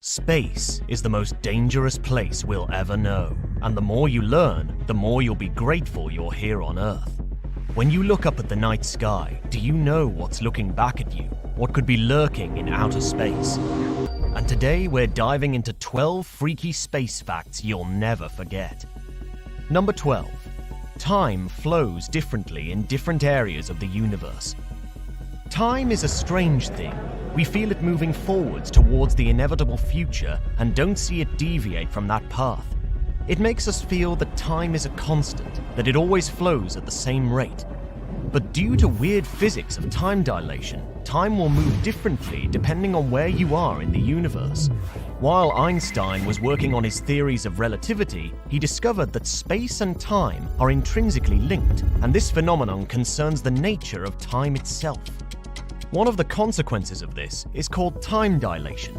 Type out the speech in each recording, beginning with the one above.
Space is the most dangerous place we'll ever know, and the more you learn, the more you'll be grateful you're here on Earth. When you look up at the night sky, do you know what's looking back at you? What could be lurking in outer space? And today we're diving into 12 freaky space facts you'll never forget. Number 12. Time flows differently in different areas of the universe. Time is a strange thing. We feel it moving forwards towards the inevitable future and don't see it deviate from that path. It makes us feel that time is a constant, that it always flows at the same rate. But due to weird physics of time dilation, time will move differently depending on where you are in the universe. While Einstein was working on his theories of relativity, he discovered that space and time are intrinsically linked, and this phenomenon concerns the nature of time itself. One of the consequences of this is called time dilation.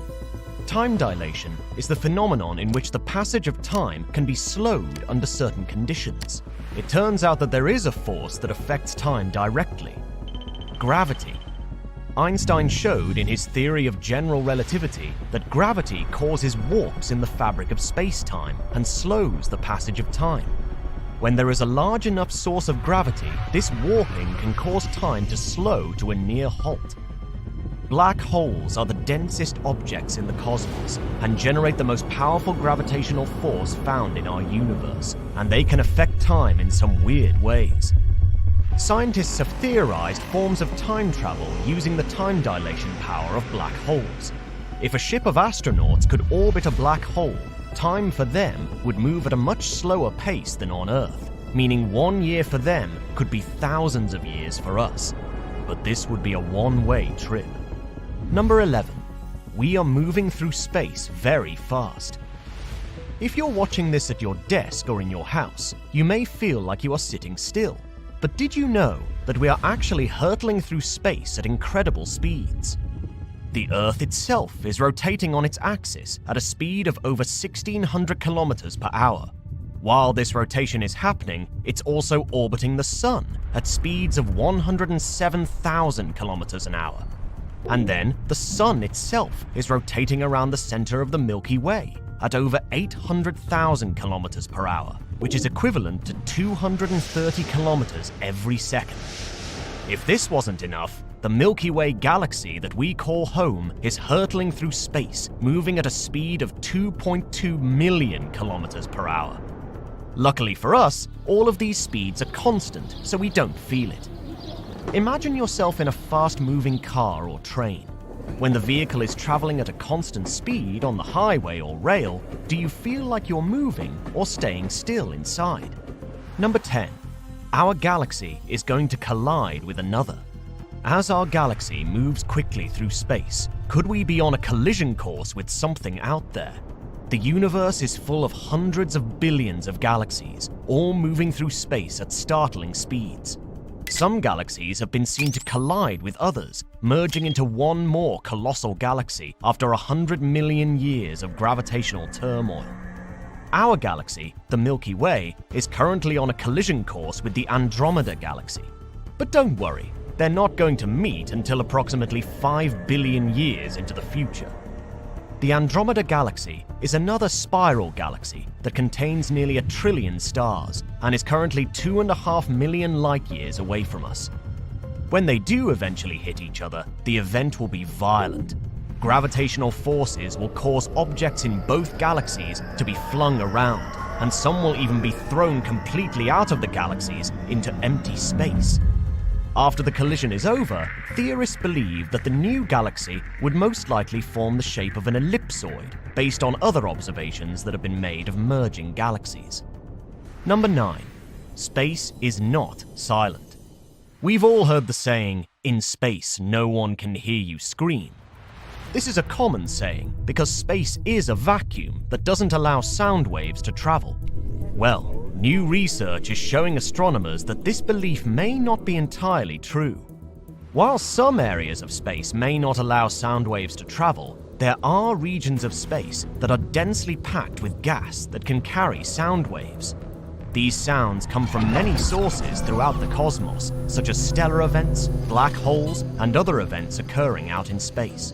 Time dilation is the phenomenon in which the passage of time can be slowed under certain conditions. It turns out that there is a force that affects time directly: gravity. Einstein showed in his theory of general relativity that gravity causes warps in the fabric of space-time and slows the passage of time. When there is a large enough source of gravity, this warping can cause time to slow to a near halt. Black holes are the densest objects in the cosmos and generate the most powerful gravitational force found in our universe, and they can affect time in some weird ways. Scientists have theorized forms of time travel using the time dilation power of black holes. If a ship of astronauts could orbit a black hole, time for them would move at a much slower pace than on Earth, meaning 1 year for them could be thousands of years for us. But this would be a one-way trip. Number 11. We are moving through space very fast. If you're watching this at your desk or in your house, you may feel like you are sitting still. But did you know that we are actually hurtling through space at incredible speeds? The Earth itself is rotating on its axis at a speed of over 1,600 kilometers per hour. While this rotation is happening, it's also orbiting the Sun at speeds of 107,000 kilometers an hour. And then the Sun itself is rotating around the center of the Milky Way at over 800,000 kilometers per hour, which is equivalent to 230 kilometers every second. If this wasn't enough, the Milky Way galaxy that we call home is hurtling through space, moving at a speed of 2.2 million kilometers per hour. Luckily for us, all of these speeds are constant, so we don't feel it. Imagine yourself in a fast-moving car or train. When the vehicle is traveling at a constant speed on the highway or rail, do you feel like you're moving or staying still inside? Number 10. Our galaxy is going to collide with another. As our galaxy moves quickly through space, could we be on a collision course with something out there? The universe is full of hundreds of billions of galaxies, all moving through space at startling speeds. Some galaxies have been seen to collide with others, merging into one more colossal galaxy after 100 million years of gravitational turmoil. Our galaxy, the Milky Way, is currently on a collision course with the Andromeda galaxy. But don't worry, they're not going to meet until approximately 5 billion years into the future. The Andromeda galaxy is another spiral galaxy that contains nearly 1 trillion stars and is currently 2.5 million light-years away from us. When they do eventually hit each other, the event will be violent. Gravitational forces will cause objects in both galaxies to be flung around, and some will even be thrown completely out of the galaxies into empty space. After the collision is over, theorists believe that the new galaxy would most likely form the shape of an ellipsoid, based on other observations that have been made of merging galaxies. Number 9. Space is not silent. We've all heard the saying, "In space, no one can hear you scream." This is a common saying because space is a vacuum that doesn't allow sound waves to travel. Well, new research is showing astronomers that this belief may not be entirely true. While some areas of space may not allow sound waves to travel, there are regions of space that are densely packed with gas that can carry sound waves. These sounds come from many sources throughout the cosmos, such as stellar events, black holes, and other events occurring out in space.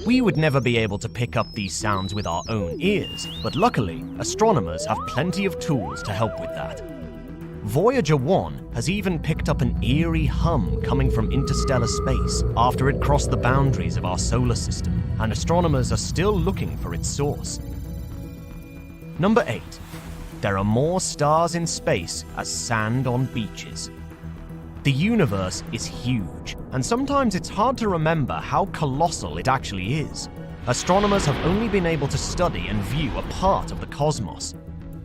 We would never be able to pick up these sounds with our own ears, but luckily, astronomers have plenty of tools to help with that. Voyager 1 has even picked up an eerie hum coming from interstellar space after it crossed the boundaries of our solar system, and astronomers are still looking for its source. Number 8. There are more stars in space as sand on beaches. The universe is huge, and sometimes it's hard to remember how colossal it actually is. Astronomers have only been able to study and view a part of the cosmos.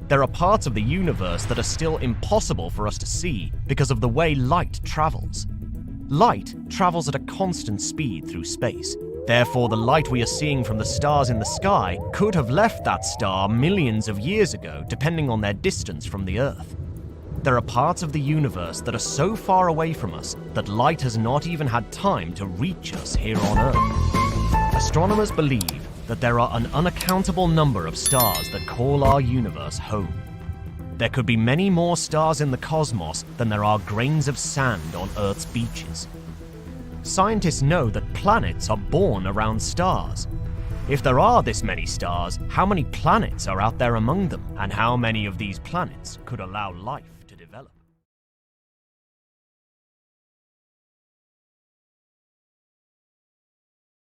There are parts of the universe that are still impossible for us to see because of the way light travels. Light travels at a constant speed through space. Therefore, the light we are seeing from the stars in the sky could have left that star millions of years ago, depending on their distance from the Earth. There are parts of the universe that are so far away from us that light has not even had time to reach us here on Earth. Astronomers believe that there are an unaccountable number of stars that call our universe home. There could be many more stars in the cosmos than there are grains of sand on Earth's beaches. Scientists know that planets are born around stars. If there are this many stars, how many planets are out there among them? And how many of these planets could allow life to develop?